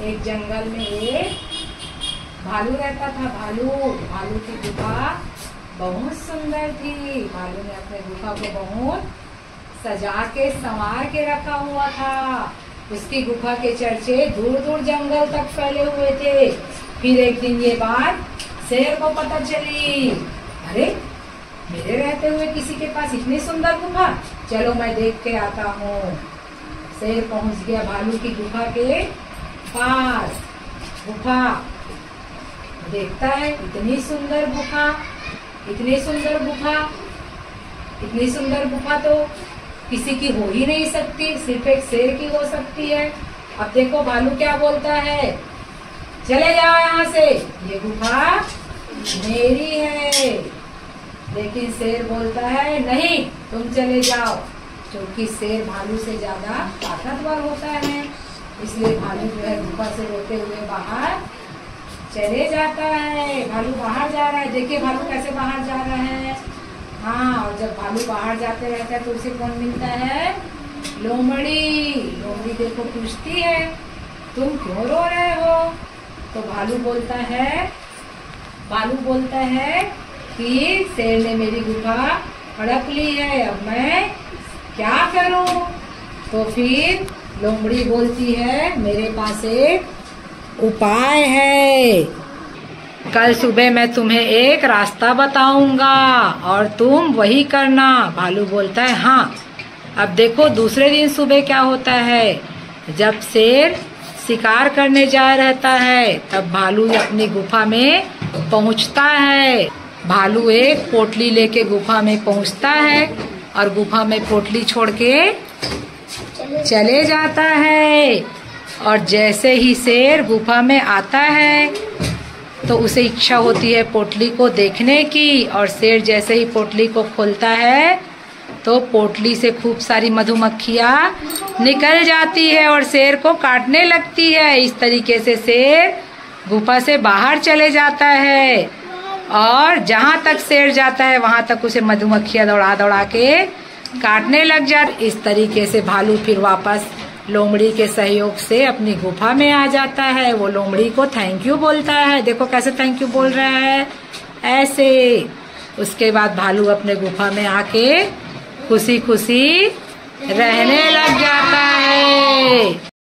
एक जंगल में एक भालू रहता था। भालू की गुफा बहुत सुंदर थी। भालू ने अपने गुफा को बहुत सजा के संवार के रखा हुआ था। उसकी गुफा के चर्चे दूर दूर जंगल तक फैले हुए थे। फिर एक दिन ये बात शेर को पता चली। अरे, मेरे रहते हुए किसी के पास इतनी सुंदर गुफा, चलो मैं देख के आता हूँ। शेर पहुंच गया भालू की गुफा के पास। गुफा देखता है, इतनी सुंदर गुफा, इतनी सुंदर गुफा, इतनी सुंदर गुफा तो किसी की हो ही नहीं सकती, सिर्फ एक शेर की हो सकती है। अब देखो भालू क्या बोलता है, चले जाओ यहाँ से, ये गुफा मेरी है। लेकिन शेर बोलता है नहीं, तुम चले जाओ, क्योंकि शेर भालू से ज्यादा ताकतवर होता है। इसलिए भालू जो है गुफा से रोते हुए बाहर चले जाता है। भालू बाहर जा रहा है, देखिए भालू कैसे बाहर जा रहा है। हाँ, और जब भालू बाहर जाते रहता है तो उसे कौन मिलता है, लोमड़ी। लोमड़ी देखो पूछती है, तुम क्यों रो रहे हो? तो भालू बोलता है कि शेर ने मेरी गुफा हड़प ली है, अब मैं क्या करूं? तो फिर लोमड़ी बोलती है, मेरे पास एक उपाय है। कल सुबह मैं तुम्हें एक रास्ता बताऊंगा और तुम वही करना। भालू बोलता है हाँ। अब देखो दूसरे दिन सुबह क्या होता है। जब शेर शिकार करने जा रहता है तब भालू अपनी गुफा में पहुंचता है। भालू एक पोटली लेके गुफा में पहुंचता है और गुफा में पोटली छोड़ के चले जाता है। और जैसे ही शेर गुफा में आता है तो उसे इच्छा होती है पोटली को देखने की, और शेर जैसे ही पोटली को खोलता है तो पोटली से खूब सारी मधुमक्खियाँ निकल जाती है और शेर को काटने लगती है। इस तरीके से शेर गुफा से बाहर चले जाता है और जहाँ तक शेर जाता है वहाँ तक उसे मधुमक्खियाँ दौड़ा दौड़ा के काटने लग जाती। इस तरीके से भालू फिर वापस लोमड़ी के सहयोग से अपनी गुफा में आ जाता है। वो लोमड़ी को थैंक यू बोलता है, देखो कैसे थैंक यू बोल रहा है, ऐसे। उसके बाद भालू अपने गुफा में आके खुशी खुशी रहने लग जाता है।